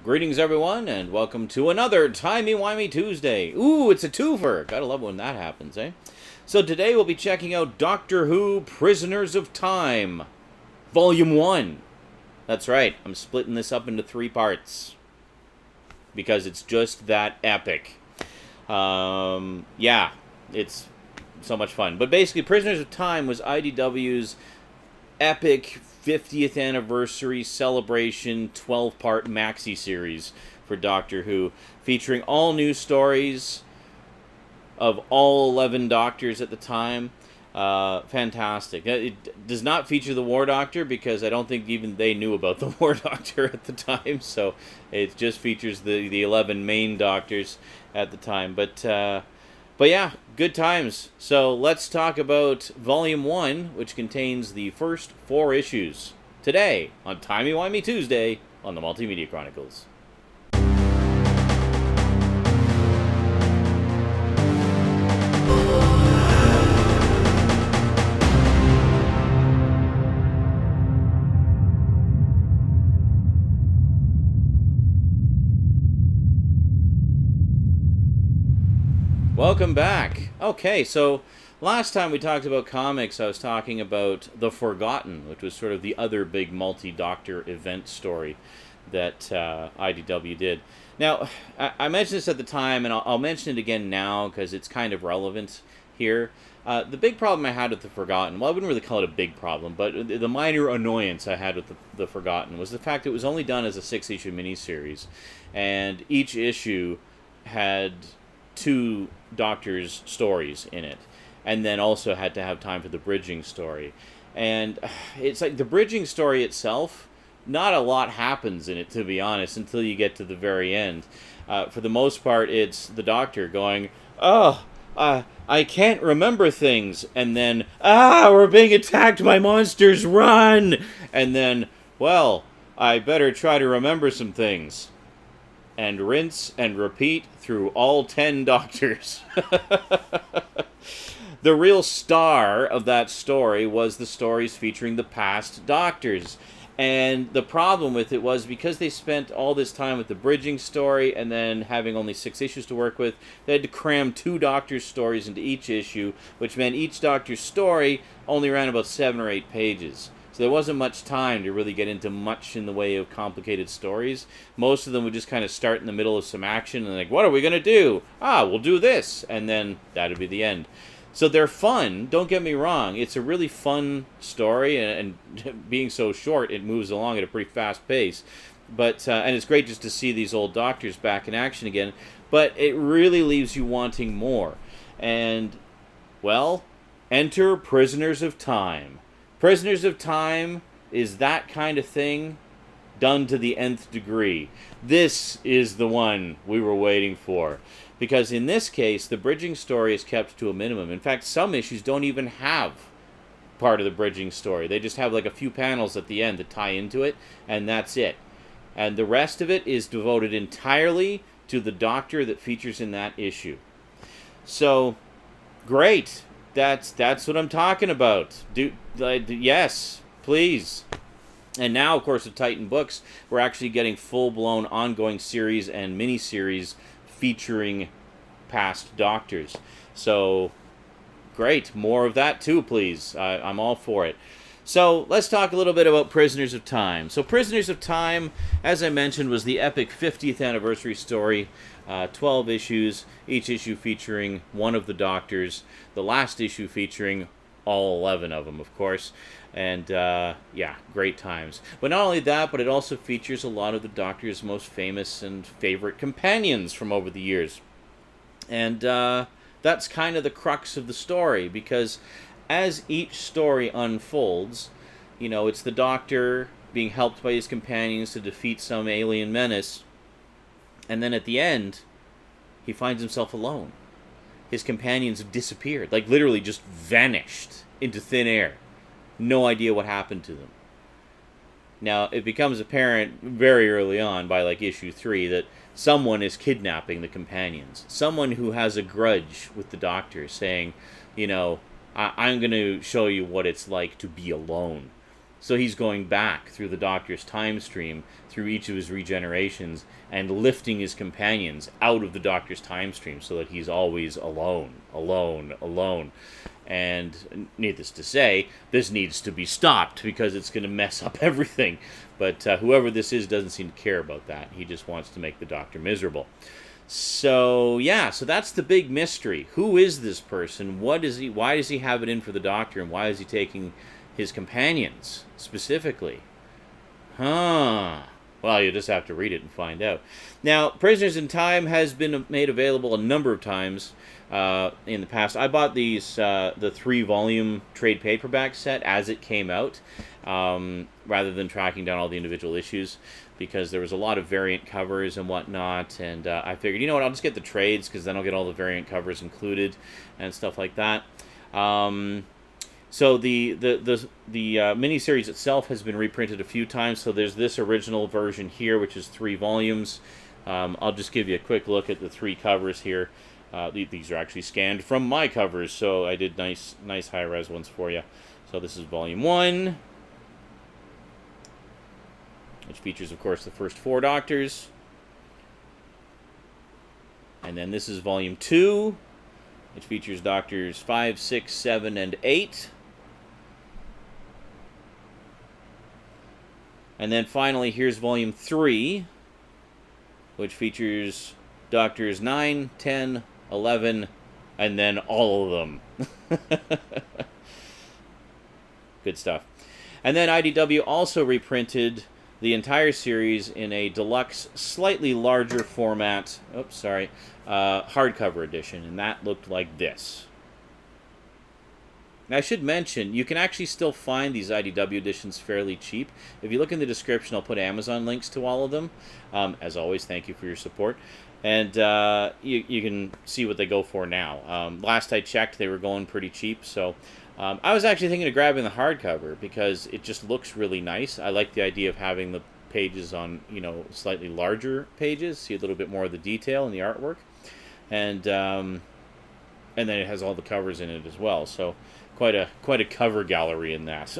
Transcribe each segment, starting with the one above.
Greetings, everyone, and welcome to another Timey-Wimey Tuesday. Ooh, it's a twofer. Gotta love when that happens, eh? So today we'll be checking out Doctor Who Prisoners of Time, Volume 1. That's right, I'm splitting this up into 3 parts, because it's just that epic. Yeah, it's so much fun. But basically, Prisoners of Time was IDW's epic 50th anniversary celebration 12-part maxi series for Doctor Who, featuring all new stories of all 11 Doctors at the time. Fantastic. It does not feature the War Doctor because I don't think even they knew about the War Doctor at the time, so it just features the 11 main Doctors at the time. But yeah, good times. So let's talk about Volume 1, which contains the first 4 issues, today on Timey-Wimey Tuesday on the Multimedia Chronicles. Welcome back. Okay, so last time we talked about comics, I was talking about The Forgotten, which was sort of the other big multi-Doctor event story that IDW did. Now, I mentioned this at the time, and I'll mention it again now because it's kind of relevant here. The big problem I had with The Forgotten, well, I wouldn't really call it a big problem, but the minor annoyance I had with The Forgotten was the fact it was only done as a 6-issue miniseries, and each issue had 2 Doctors' stories in it, and then also had to have time for the bridging story. And it's like the bridging story itself, not a lot happens in it, to be honest, until you get to the very end. For the most part, it's the Doctor going, I can't remember things, and then, we're being attacked by monsters, run! And then, well, I better try to remember some things. And rinse and repeat through all 10 Doctors. The real star of that story was the stories featuring the past Doctors. And the problem with it was because they spent all this time with the bridging story and then having only 6 issues to work with, they had to cram 2 Doctors' stories into each issue, which meant each Doctor's story only ran about 7 or 8 pages. So there wasn't much time to really get into much in the way of complicated stories. Most of them would just kind of start in the middle of some action and like, what are we going to do? We'll do this. And then that'd be the end. So they're fun, don't get me wrong. It's a really fun story, and being so short, it moves along at a pretty fast pace. But and it's great just to see these old Doctors back in action again. But it really leaves you wanting more. And, well, enter Prisoners of Time. Prisoners of Time is that kind of thing done to the nth degree. This is the one we were waiting for. Because in this case, the bridging story is kept to a minimum. In fact, some issues don't even have part of the bridging story. They just have like a few panels at the end that tie into it, and that's it. And the rest of it is devoted entirely to the Doctor that features in that issue. So, great. That's what I'm talking about. Yes, please. And now, of course, with Titan Books, we're actually getting full-blown ongoing series and miniseries featuring past Doctors. So, great. More of that too, please. I'm all for it. So, let's talk a little bit about Prisoners of Time. So, Prisoners of Time, as I mentioned, was the epic 50th anniversary story. 12 issues, each issue featuring one of the Doctors. The last issue featuring all 11 of them, of course. And, yeah, great times. But not only that, but it also features a lot of the Doctor's most famous and favorite companions from over the years. And that's kind of the crux of the story, because as each story unfolds, you know, it's the Doctor being helped by his companions to defeat some alien menace, and then at the end, he finds himself alone. His companions have disappeared, like literally just vanished into thin air. No idea what happened to them. Now, it becomes apparent very early on, by like issue 3, that someone is kidnapping the companions. Someone who has a grudge with the Doctor, saying, you know, I'm going to show you what it's like to be alone. So he's going back through the Doctor's time stream, through each of his regenerations, and lifting his companions out of the Doctor's time stream so that he's always alone, alone, alone. And needless to say, this needs to be stopped because it's going to mess up everything. But whoever this is doesn't seem to care about that. He just wants to make the Doctor miserable. So, yeah, so that's the big mystery. Who is this person? What is he? Why does he have it in for the Doctor? And why is he taking his companions, specifically? Huh. Well, you just have to read it and find out. Now, Prisoners in Time has been made available a number of times in the past. I bought these the 3-volume trade paperback set as it came out, rather than tracking down all the individual issues, because there was a lot of variant covers and whatnot, and I figured, you know what, I'll just get the trades, because then I'll get all the variant covers included and stuff like that. So the miniseries itself has been reprinted a few times. So there's this original version here, which is 3 volumes. I'll just give you a quick look at the 3 covers here. These are actually scanned from my covers, so I did nice high-res ones for you. So this is Volume 1, which features, of course, the first 4 Doctors. And then this is Volume 2, which features Doctors 5, 6, 7, and 8. And then finally, here's Volume 3, which features Doctors 9, 10, 11, and then all of them. Good stuff. And then IDW also reprinted the entire series in a deluxe, slightly larger format, hardcover edition, and that looked like this. Now, I should mention, you can actually still find these IDW editions fairly cheap. If you look in the description, I'll put Amazon links to all of them. As always, thank you for your support. And you can see what they go for now. Last I checked, they were going pretty cheap. So I was actually thinking of grabbing the hardcover because it just looks really nice. I like the idea of having the pages on, slightly larger pages. See a little bit more of the detail in the artwork. And then it has all the covers in it as well. So quite a cover gallery in that.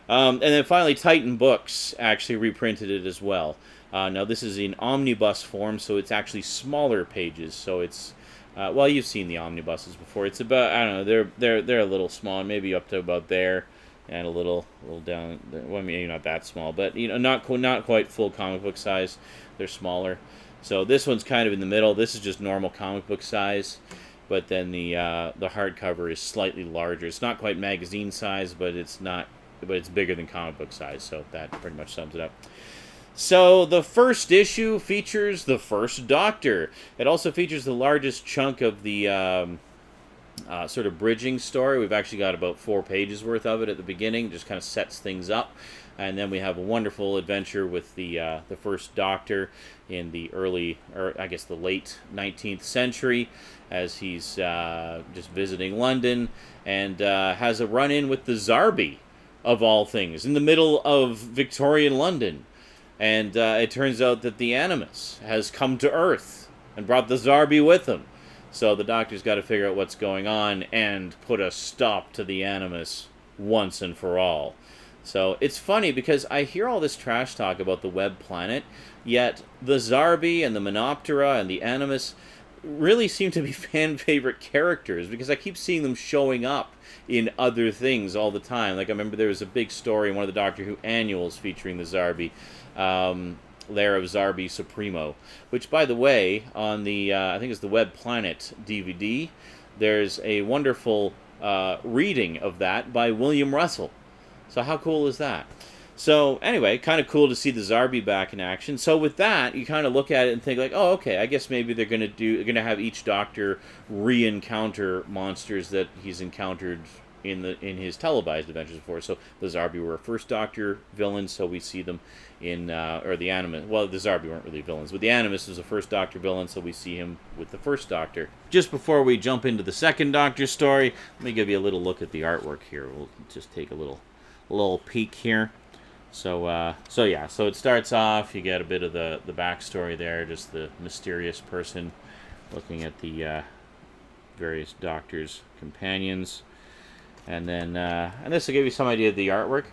And then finally, Titan Books actually reprinted it as well. Now this is in omnibus form, so it's actually smaller pages. So it's well, you've seen the omnibuses before. It's about, I don't know, they're a little small, maybe up to about there, and a little down. Well, maybe not that small, but not quite full comic book size. They're smaller. So this one's kind of in the middle. This is just normal comic book size. But then the hardcover is slightly larger. It's not quite magazine size, but it's bigger than comic book size. So that pretty much sums it up. So the first issue features the first Doctor. It also features the largest chunk of the sort of bridging story. We've actually got about 4 pages worth of it at the beginning. Just kind of sets things up. And then we have a wonderful adventure with the first Doctor in the the late 19th century, as he's just visiting London and has a run-in with the Zarbi, of all things, in the middle of Victorian London. And it turns out that the Animus has come to Earth and brought the Zarbi with him. So the Doctor's got to figure out what's going on and put a stop to the Animus once and for all. So it's funny because I hear all this trash talk about the Web Planet, yet the Zarbi and the Menoptera and the Animus really seem to be fan favorite characters, because I keep seeing them showing up in other things all the time. Like I remember there was a big story in one of the Doctor Who annuals featuring the Zarbi, Lair of Zarbi Supremo, which, by the way, on the I think it's the Web Planet DVD, there's a wonderful reading of that by William Russell. So how cool is that? So anyway, kind of cool to see the Zarbi back in action. So with that, you kind of look at it and think like, oh, okay, I guess maybe they're going to have each Doctor re-encounter monsters that he's encountered in his televised adventures before. So the Zarbi were a first Doctor villain, so we see them in or the Animus. Well, the Zarbi weren't really villains, but the Animus was a first Doctor villain, so we see him with the first Doctor. Just before we jump into the second Doctor story, let me give you a little look at the artwork here. We'll just take a little peek here. So yeah, so it starts off, you get a bit of the backstory there, just the mysterious person looking at the various Doctor's companions. And then, and this will give you some idea of the artwork.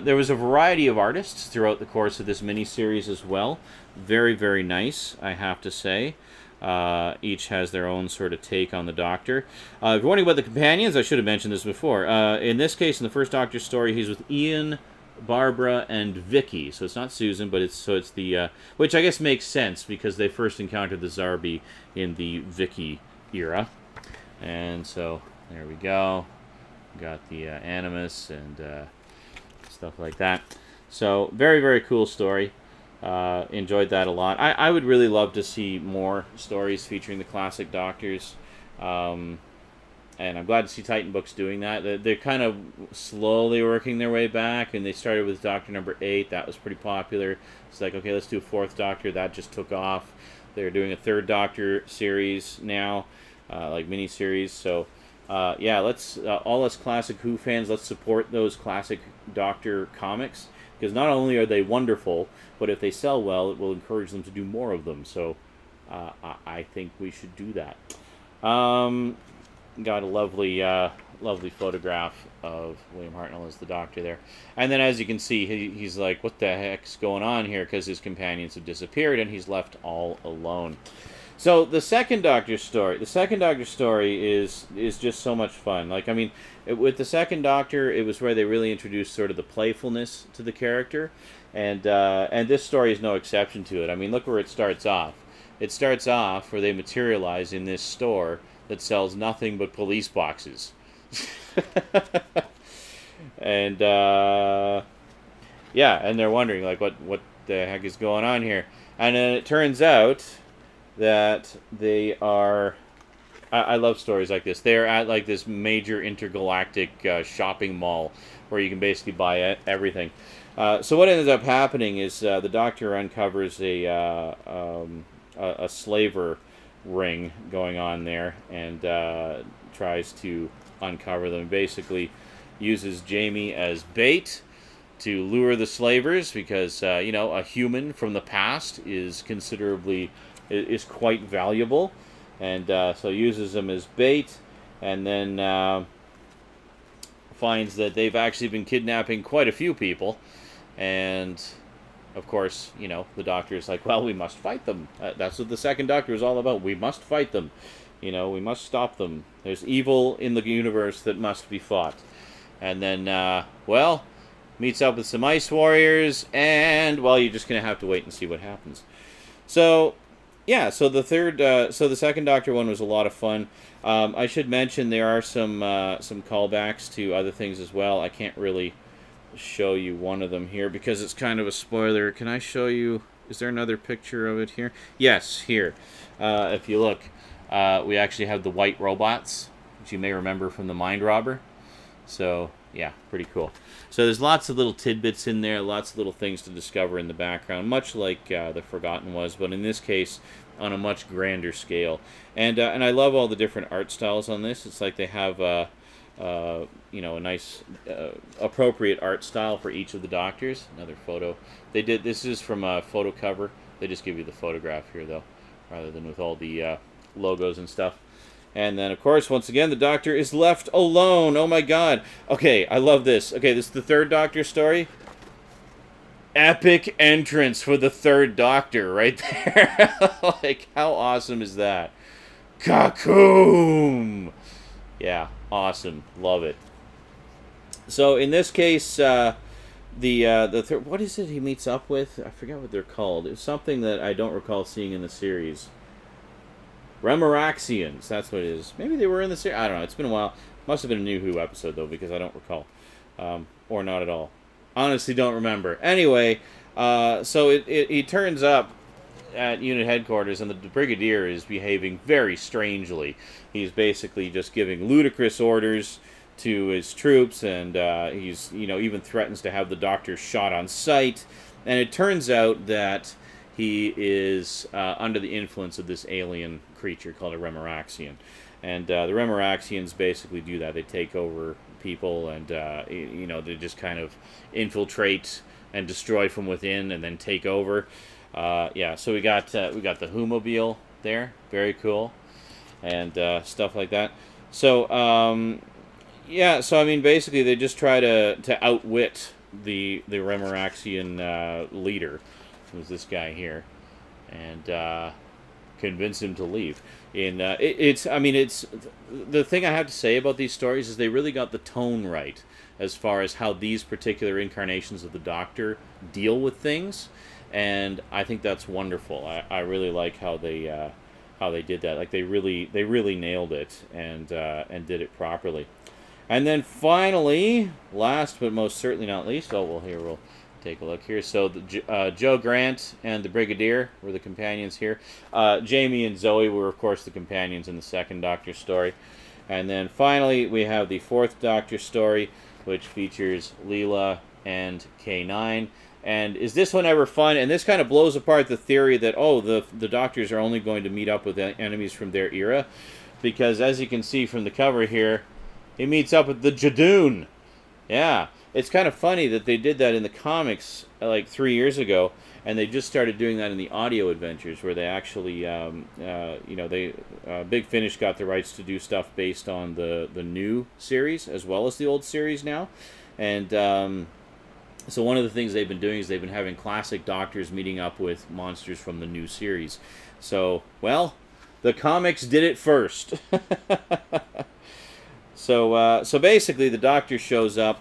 There was a variety of artists throughout the course of this miniseries as well. Very, very nice, I have to say. Each has their own sort of take on the Doctor. If you're wondering about the companions, I should have mentioned this before. In this case, in the first Doctor story, he's with Ian, Barbara, and Vicky. So it's not Susan, but it's the which I guess makes sense because they first encountered the Zarbi in the Vicky era. And so there we go. Got the Animus and stuff like that. So very, very cool story. Enjoyed that a lot. I would really love to see more stories featuring the classic Doctors. And I'm glad to see Titan Books doing that. They're kind of slowly working their way back, and they started with Doctor number 8. That was pretty popular. It's like, okay, let's do a 4th Doctor. That just took off. They're doing a 3rd Doctor series now, like miniseries. So, yeah, let's all us classic Who fans, let's support those classic Doctor comics, because not only are they wonderful, but if they sell well, it will encourage them to do more of them. So, I think we should do that. Got a lovely, lovely photograph of William Hartnell as the Doctor there. And then as you can see, he's like, what the heck's going on here? Because his companions have disappeared and he's left all alone. So the second Doctor story is just so much fun. Like, I mean, with the second Doctor, it was where they really introduced sort of the playfulness to the character. And this story is no exception to it. I mean, look where it starts off. It starts off where they materialize in this store that sells nothing but police boxes. And, yeah, and they're wondering, like, what the heck is going on here? And then it turns out that they are... I love stories like this. They're at, like, this major intergalactic shopping mall where you can basically buy everything. So what ends up happening is the Doctor uncovers a slaver ring going on there and tries to uncover them. Basically uses Jamie as bait to lure the slavers because you know, a human from the past is quite valuable, and so uses them as bait, and then finds that they've actually been kidnapping quite a few people. And of course, you know, the Doctor is like, well, we must fight them. That's what the second Doctor is all about. We must fight them. You know, we must stop them. There's evil in the universe that must be fought. And then, well, meets up with some ice warriors, and, well, you're just going to have to wait and see what happens. So, yeah, so the second Doctor one was a lot of fun. I should mention there are some callbacks to other things as well. I can't really show you one of them here because it's kind of a spoiler. Can I show you? Is there another picture of it here? Yes, here. If you look, we actually have the white robots, which you may remember from the Mind Robber. So, yeah, pretty cool. So there's lots of little tidbits in there, lots of little things to discover in the background, much like The Forgotten was, but in this case, on a much grander scale. And I love all the different art styles on this. It's like they have you know, a nice appropriate art style for each of the Doctors. Another photo. This is from a photo cover. They just give you the photograph here, though, rather than with all the logos and stuff. And then, of course, once again, the Doctor is left alone. Oh my god. Okay, I love this. Okay, this is the third Doctor story. Epic entrance for the third Doctor right there. Like, how awesome is that? Cocoon! Yeah, awesome. Love it. So in this case, the third, what is it he meets up with? I forget what they're called. It's something that I don't recall seeing in the series. Remaraxians, that's what it is. Maybe they were in the series. I don't know. It's been a while. Must have been a New Who episode, though, because I don't recall. Or not at all. Honestly, don't remember. Anyway, so he turns up at unit headquarters, and the Brigadier is behaving very strangely. He's basically just giving ludicrous orders to his troops, and he's, you know, even threatens to have the Doctor shot on sight. And it turns out that he is under the influence of this alien creature called a Remaraxian. And the Remaraxians basically do that. They take over people, and you know, they just kind of infiltrate and destroy from within, and then take over. Yeah, so we got the Who-mobile there, very cool, and stuff like that. So Yeah, so I mean, basically, they just try to outwit the Remaraxian leader, who's this guy here, and convince him to leave. And it's, I mean, it's the thing I have to say about these stories is they really got the tone right as far as how these particular incarnations of the Doctor deal with things, and I think that's wonderful. I really like how they did that. Like they really nailed it and did it properly. And then finally, last but most certainly not least, oh well, here we'll take a look here. So Joe Grant and the Brigadier were the companions here. Jamie and Zoe were, of course, the companions in the second Doctor story. And then finally, we have the fourth Doctor story, which features Leela and K9. And is this one ever fun? And this kind of blows apart the theory that, oh, the Doctors are only going to meet up with enemies from their era. Because as you can see from the cover here, he meets up with the Jadoon. Yeah. It's kind of funny that they did that in the comics like 3 years ago, and they just started doing that in the audio adventures, where they actually, Big Finish got the rights to do stuff based on the new series as well as the old series now. And so one of the things they've been doing is they've been having classic Doctors meeting up with monsters from the new series. So, well, the comics did it first. So basically, the Doctor shows up,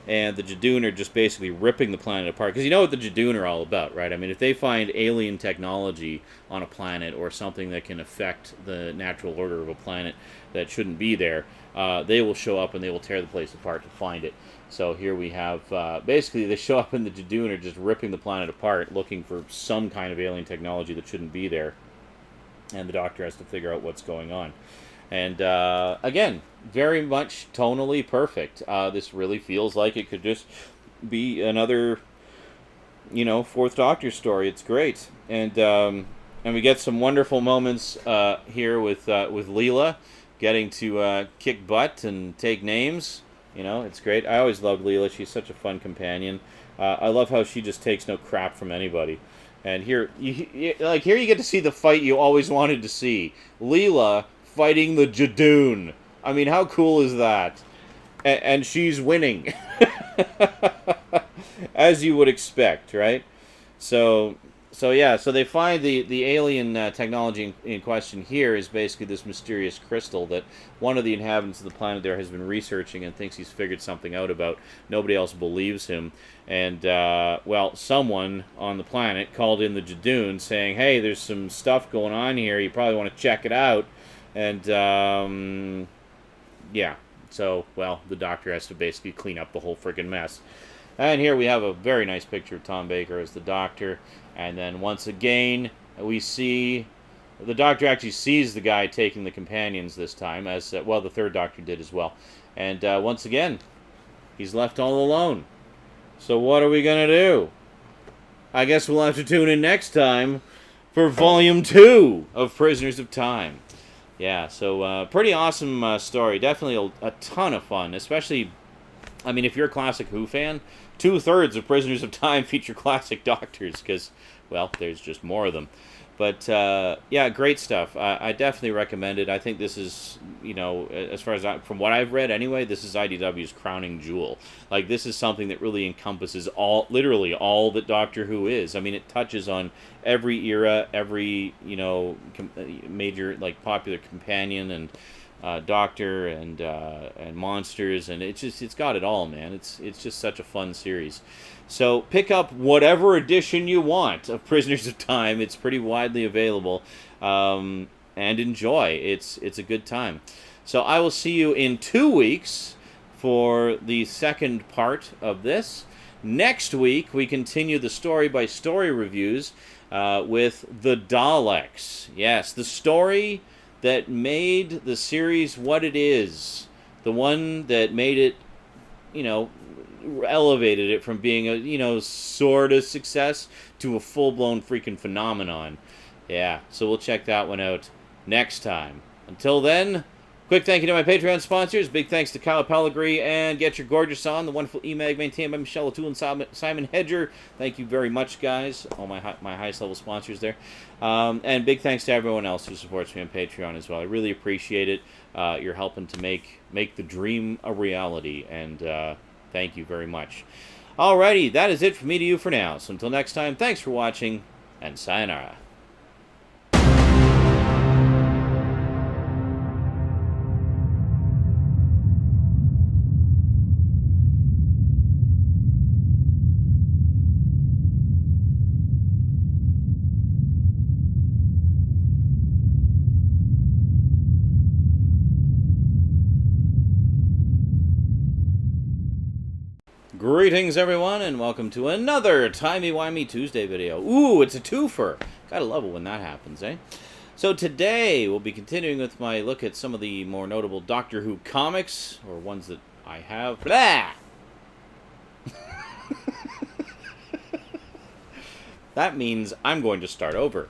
and the Jadoon are just basically ripping the planet apart. Because you know what the Jadoon are all about, right? I mean, if they find alien technology on a planet or something that can affect the natural order of a planet that shouldn't be there, they will show up and they will tear the place apart to find it. So here we have, basically, they show up and the Jadoon are just ripping the planet apart, looking for some kind of alien technology that shouldn't be there. And the Doctor has to figure out what's going on. And, again, very much tonally perfect. This really feels like it could just be another, Fourth Doctor story. It's great. And we get some wonderful moments here with Leela getting to kick butt and take names. It's great. I always loved Leela. She's such a fun companion. I love how she just takes no crap from anybody. And here you get to see the fight you always wanted to see. Leela fighting the Jadoon. I mean, how cool is that? And she's winning. As you would expect, right? So they find the alien technology in question here is basically this mysterious crystal that one of the inhabitants of the planet there has been researching and thinks he's figured something out about. Nobody else believes him. And, someone on the planet called in the Jadoon saying, hey, there's some stuff going on here. You probably want to check it out. And, the Doctor has to basically clean up the whole friggin' mess. And here we have a very nice picture of Tom Baker as the Doctor. And then once again, we see the Doctor actually sees the guy taking the companions this time, as the third Doctor did as well. And once again, he's left all alone. So what are we going to do? I guess we'll have to tune in next time for Volume 2 of Prisoners of Time. Yeah, so pretty awesome story. Definitely a ton of fun, especially, I mean, if you're a classic Who fan, 2/3 of Prisoners of Time feature classic Doctors, because, there's just more of them. But, great stuff. I definitely recommend it. I think this is, as far as from what I've read anyway, this is IDW's crowning jewel. Like, this is something that really encompasses literally all that Doctor Who is. I mean, it touches on every era, every, major, popular companion and Doctor and monsters, and it's got it all, man. It's just such a fun series. So pick up whatever edition you want of Prisoners of Time. It's pretty widely available, and enjoy. It's a good time. So I will see you in 2 weeks for the second part of this. Next week we continue the story-by-story reviews with the Daleks. Yes, the story that made the series what it is. The one that made it, elevated it from being a, sort of success to a full-blown freaking phenomenon. Yeah, so we'll check that one out next time. Until then, Quick thank you to my Patreon sponsors. Big thanks to Kyle Pellegrini and Get Your Gorgeous On, the wonderful e-mag maintained by Michelle O'Toole and Simon Hedger. Thank you very much, guys. All my highest level sponsors there. And big thanks to everyone else who supports me on Patreon as well. I really appreciate it. You're helping to make the dream a reality, and thank you very much. Alrighty, that is it from me to you for now. So until next time, thanks for watching, and sayonara. Greetings, everyone, and welcome to another Timey-Wimey Tuesday video. Ooh, it's a twofer. Gotta love it when that happens, eh? So today, we'll be continuing with my look at some of the more notable Doctor Who comics, or ones that I have. Blah! That means I'm going to start over.